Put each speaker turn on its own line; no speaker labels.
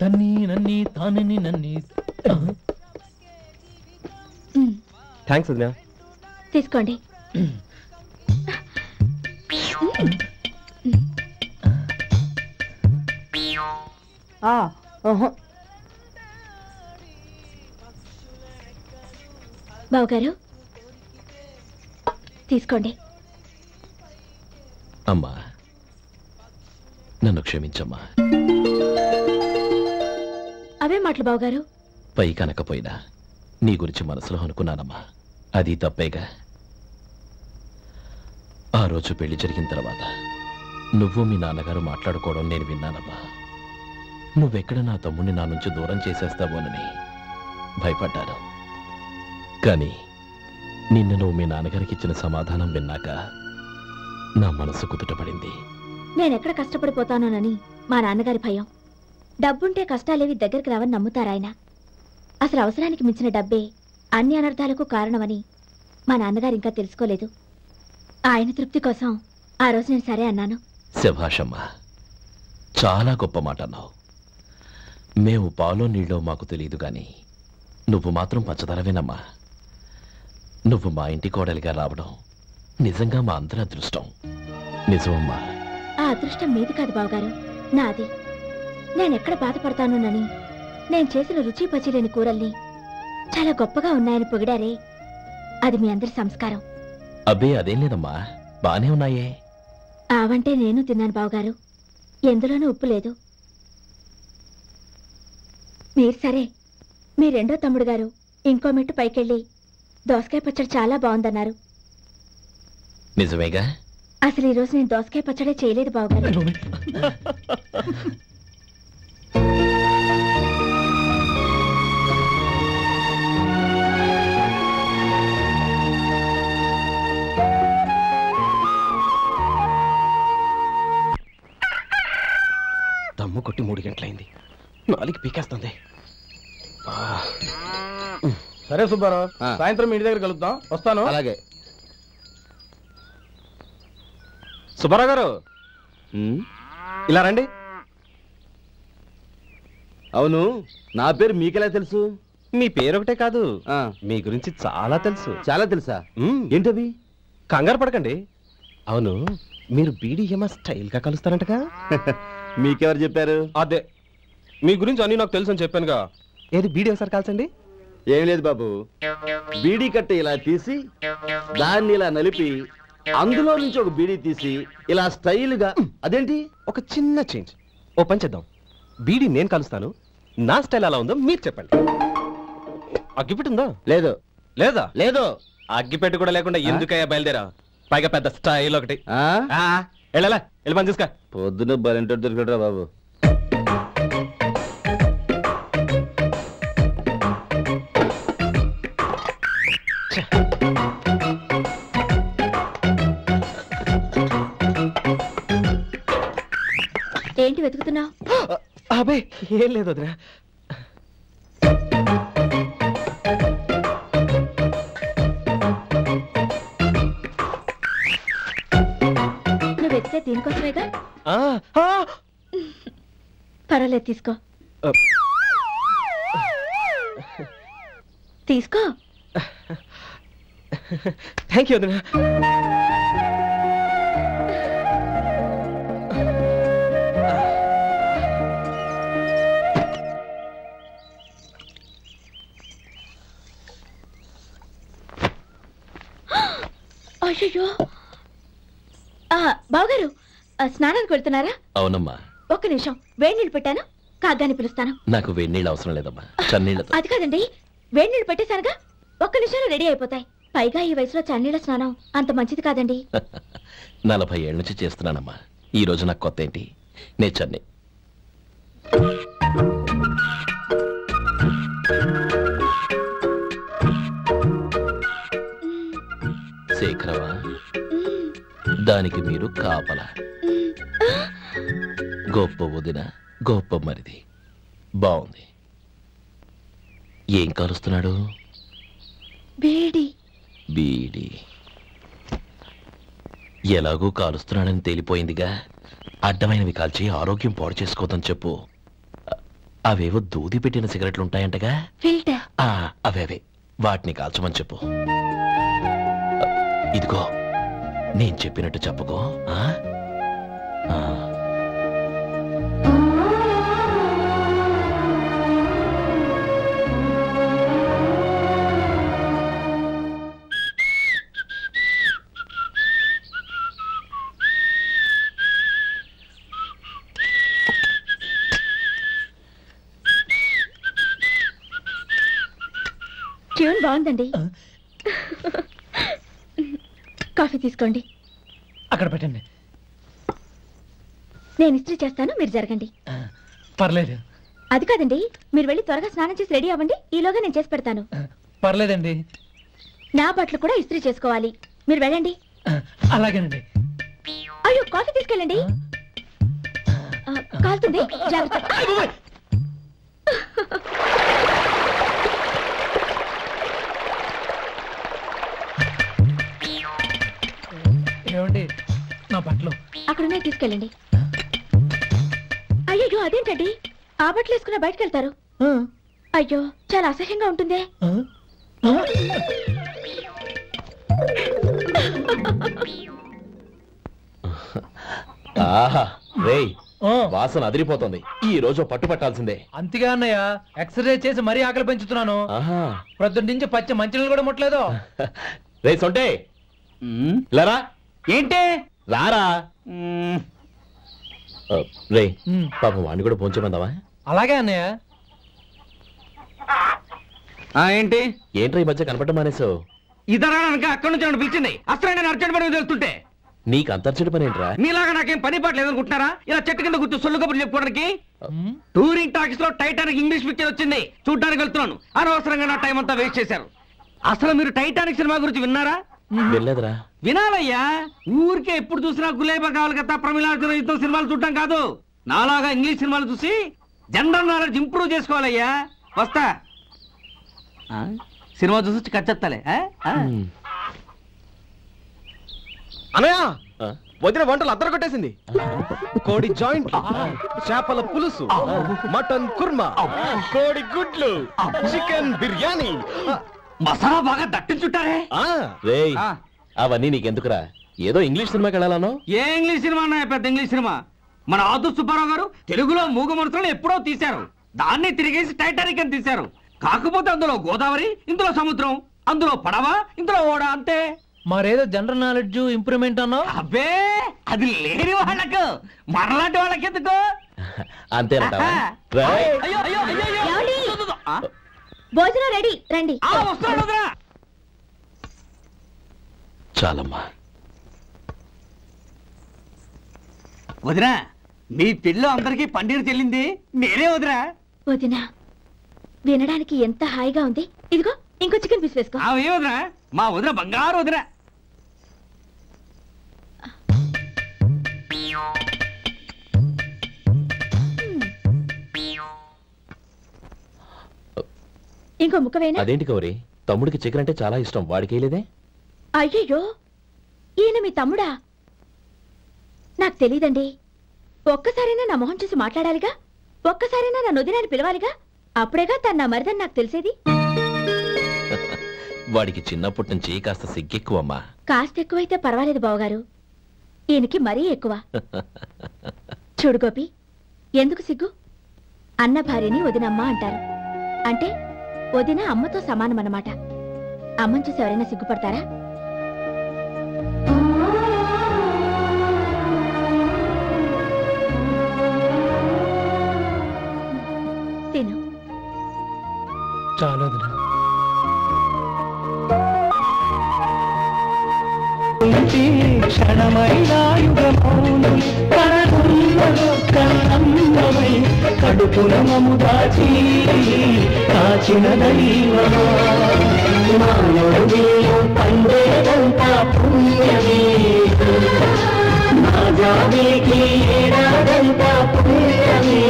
తన్ని నన్ని తానని నన్ని.
థ్యాంక్స్ వదినా.
తీసుకోండి. బావగారు తీసుకోండి.
అమ్మా నన్ను క్షమించమ్మా.
అవే మాటలు బావగారు.
పై కనకపోయినా నీ గురించి మనసులో అనుకున్నానమ్మా. అది తప్పేగా. ఆ రోజు పెళ్లి జరిగిన తర్వాత నువ్వు మీ నాన్నగారు మాట్లాడుకోవడం నేను విన్నానమ్మా. నువ్వెక్కడ నా తమ్ముడిని నా నుంచి దూరం చేసేస్తావోనని భయపడ్డాను. కానీ నిన్ను నువ్వు మీ నాన్నగారికి ఇచ్చిన సమాధానం విన్నాక నా మనసు కుదుటపడింది.
నేనెక్కడ కష్టపడిపోతానోనని మా నాన్నగారి భయం. డబ్బుంటే కష్టాలేవి దగ్గరికి రావని నమ్ముతారాయన. అసలు అవసరానికి మించిన డబ్బే అన్ని అనర్థాలకు కారణమని మా నాన్నగారు ఇంకా తెలుసుకోలేదు. ఆయన తృప్తి కోసం ఆ రోజు నేను సరే అన్నాను.
శభాషమ్మా, చాలా గొప్ప మాట అన్నావు. మేము పాలో నీళ్ళో మాకు తెలియదు గాని నువ్వు మాత్రం పచ్చదనవేనమ్మా. నువ్వు మా ఇంటి కోడలిగా రావడం నిజంగా మా అందరి అదృష్టం. నిజమమ్మా.
ఆ అదృష్టం మీది కాదు బావగారు, నాది. నేనెక్కడ బాధపడతానోనని నేను చేసిన రుచి పచిలేని కూరల్ని చాలా గొప్పగా ఉన్నాయని పొగిడారే, అది మీ అందరి సంస్కారం.
అబ్బే అదేం లేదమ్మా, బానే ఉన్నాయే.
ఆవంటే నేను తిన్నాను బావగారు, ఎందులోనూ ఉప్పు లేదు. మీరు సరే, మీ రెండో తమ్ముడు గారు ఇంకో మెట్టు పైకెళ్ళి దోసకాయ పచ్చడి చాలా బాగుందన్నారు.
నిజమేగా?
అసలు ఈరోజు నేను దోసకాయ పచ్చడే చేయలేదు బావగారు.
దమ్ము కొట్టి 3 గంటలైంది, 4కి పీకేస్తుంది.
సరే సుబ్బారావు, సాయంత్రం ఇంటి దగ్గర కలుద్దాం. వస్తాను.
అలాగే. సుబ్బారావు గారు ఇలా రండి. అవును, నా పేరు మీకెలా తెలుసు? మీ పేరు ఒకటే కాదు, మీ గురించి చాలా తెలుసు. చాలా తెలుసా? ఏంటవి? కంగారు పడకండి. అవును, మీరు బీడీఎం స్టైల్గా కలుస్తారంటగా? మీకెవరు చెప్పారు? అదే, మీ గురించి అన్ని నాకు తెలుసు అని చెప్పానుగా. ఏది బీడీ ఒకసారి కాల్చండి. ఏం లేదు బాబు, బీడీ కట్ట ఇలా తీసి దాన్ని ఇలా నలిపి అందులో నుంచి ఒక బీడీ తీసి ఇలా స్టైల్గా. అదేంటి? ఒక చిన్న చేంజ్. ఓ పని చేద్దాం, బీడీ నేను కలుస్తాను, నా స్టైల్ ఎలా ఉందో మీరు చెప్పండి. అగ్గిపెట్టి ఉందా? లేదు. లేదా? లేదు. అగ్గిపెట్టి కూడా లేకుండా ఎందుకయ్యా బయలుదేరా? పైగా పెద్ద స్టైల్ ఒకటి. వెళ్ళాలా, వెళ్ళి పని చూసుకో. పొద్దున బలింటో దొరికడరా బాబు.
ఏంటి వెతుకుతున్నావు?
అబే ఏం లేదు వదినా.
నువ్వు వెతికే దీనికోసమేగా. పర్వాలేదు, తీసుకో. తీసుకో.
థ్యాంక్ యూ వదినా.
అయ్యో, బావగారు స్నానానికి వెళ్తున్నారా?
అవునమ్మా.
ఒక్క నిమిషం, వేడి నీళ్ళు పెట్టాను, కాగ్గాని పిలుస్తాను.
నాకు వేడి నీళ్ళు అవసరం లేదమ్మా, చన్నీళ్ళతో.
అది కాదండి, వేడి నీళ్ళు పెట్టేశానుగా, ఒక్క నిమిషంలో రెడీ అయిపోతాయి. పైగా ఈ వయసులో చన్నీళ్ళ స్నానం అంత మంచిది కాదండి.
40 ఏళ్ళ నుంచి చేస్తున్నానమ్మా, ఈ రోజు నాకు కొత్త ఏంటి? నే చన్నీ. శేఖరవా, దానికి మీరు కాపలా. గొప్ప వదిన, గొప్ప మరిది. బాగుంది. ఏం కాలుస్తున్నాడు?
బీడి.
బీడి ఎలాగూ కాలుస్తున్నాడని తేలిపోయిందిగా. అడ్డమైనవి కాల్చి ఆరోగ్యం పాడు చేసుకోదని చెప్పు. అవేవో దూది పెట్టిన సిగరెట్లు ఉంటాయంటగా
ఫిల్టర్.
అవే వాటిని కాల్చమని చెప్పు. ఇదిగో నేను చెప్పినట్టు చెప్పుకో.
ట్యూన్ బాగుందండి. కాఫీ తీసుకోండి.
అక్కడ పెట్టండి.
నేను ఇస్త్రీ చేస్తాను, మీరు జరగండి.
పర్లేదు.
అది కాదండి, మీరు వెళ్ళి త్వరగా స్నానం చేసి రెడీ అవ్వండి. ఈలోగా నేను చేసి పెడతాను.
పర్లేదండి.
నా బట్టలు కూడా ఇస్త్రీ చేసుకోవాలి. మీరు వెళ్ళండి.
అలాగేనండి.
అయ్యో, కాఫీ తీసుకెళ్ళండి. కాలుతుంది, జాగ్రత్త.
ఏమండి, నా బట్టలు
అక్కడున్నాయి, తీసుకెళ్ళండి. అయ్యో, అదేంటండి ఆ బట్టలు వేసుకున్న బయటకు వెళ్తారు? అయ్యో, చాలా అసహ్యంగా ఉంటుందే.
రేయ్, వాసన అదిరిపోతుంది. ఈ రోజు పట్టు పట్టాల్సిందే.
అంతగా అన్నయ్య, ఎక్సర్సైజ్ చేసి మరీ ఆకలి పెంచుతున్నాను. ప్రొద్దున నుంచి పచ్చ మంచినీళ్ళు కూడా ముట్టలేదు.
రే సొంటే, లరా.
ఏంటి?
రారా. రే, పాపం వాడిని కూడా పోంచమందావా?
అలాగే అన్నయ్య.
ఏంటి
ఏంట్రా ఈ మధ్య కనపడటం మానేసావు?
ఇద్దరా అక్కడి నుంచి నన్ను పిలిచింది. అసలు నేను అర్జెంట్ పని తెలుస్తుంటే
నీకు అంతర్చడి పని ఏంట్రా?
మీలాగా నాకేం పని పాట లేదనుకుంటున్నారా? ఇలా చెట్టు కింద కూర్చో సొల్లు కబుర్లు చెప్పుకోవడానికి. టూరింగ్ టాకీస్ లో టైటానిక్ ఇంగ్లీష్ పిక్చర్ వచ్చింది, చూడడానికి వెళ్తున్నాను. అనవసరంగా నా టైం అంతా వేస్ట్ చేశారు. అసలు మీరు టైటానిక్ సినిమా గురించి విన్నారా?
వెళ్ళలేదురా.
వినాలయ్యా. ఊరికే ఎప్పుడు చూసినా గులేబా కావాలి కదా, ప్రమిళార్జున యుద్ధం సినిమాలు చూడటం కాదు. నాలాగా ఇంగ్లీష్ సినిమాలు చూసి జనరల్ నాలెడ్జ్ ఇంప్రూవ్ చేసుకోవాలయ్యా. వస్తా. సినిమా చూసి కచ్చెత్తాలే.
అనయ్య, వదిన వంటలు అద్దరు కొట్టేసింది. కోడి జాయింట్, చేపల పులుసు, మటన్ కుర్మా, కోడి గుడ్లు, చికెన్ బిర్యానీ,
మసాలా బాగా దట్టించుంటారే.
రేయ్, అవన్నీ నీకెందుకురా? ఏదో ఇంగ్లీష్ సినిమాకి వెళ్ళాలను.
ఏ ఇంగ్లీష్ సినిమా అన్నా? పెద్ద ఇంగ్లీష్ సినిమా. మన ఆదు సుబ్బారావు గారు తెలుగులో మూగ మనుషులను ఎప్పుడో తీశారు. దాన్ని తిరిగేసి టైటానిక్ అని తీశారు. కాకపోతే అందులో గోదావరి, ఇందులో సముద్రం, అందులో పడవ, ఇందులో ఓడ, అంతే.
మరేదో జనరల్ నాలెడ్జ్ ఇంప్రూవ్మెంట్ అన్నా?
అబ్బే, అది లేని వాళ్ళకు, మనలాంటి వాళ్ళకి ఎందుకు?
అంతేనంటావా?
అయ్యో అయ్యో అయ్యో,
భోజనం రెడీ, రండి.
వస్తున్నాడు వదినా.
చాలమ్మా.
వదినా, మీ పిల్ల అందరికీ పన్నీరు చెల్లింది నేనే వదినా.
వదినా, వినడానికి ఎంత హాయిగా ఉంది. ఇదిగో ఇంకో చికెన్ పీస్ వేసుకో.
ఏ వదినా, మా వదిన బంగారు వదినా.
ఇంకో ముక్క వేనా?
అదేంటి కౌరి, తమ్ముడికి చికెన్ అంటే చాలా ఇష్టం, వాడికి వేయలేదే?
అయ్యయ్యో, ఈయన మీ తమ్ముడా? నాకు తెలీదండి. ఒక్కసారైనా నా మొహం చూసి మాట్లాడాలిగా, ఒక్కసారైనా నా నొదినాన్ని పిలవాలిగా, అప్పుడేగా తన నా మరిదని నాకు తెలిసేది.
వాడికి చిన్నప్పటి నుంచి కాస్త సిగ్గెక్కువమ్మా.
కాస్త ఎక్కువైతే పర్వాలేదు బావగారు, ఈయనకి మరీ ఎక్కువ. చూడు గోపి, ఎందుకు సిగ్గు? అన్న భార్యని వదినమ్మ అంటారు. అంటే వదిన అమ్మతో సమానం అన్నమాట. అమ్మని చూసి ఎవరైనా సిగ్గుపడతారా? తిను.
చాలా వదినా.
కడుపున మము దాచి కాచిన దైవమా, పండేదంతా పుణ్యమే, నా జాబికి ఏడాదంతా పుణ్యమే.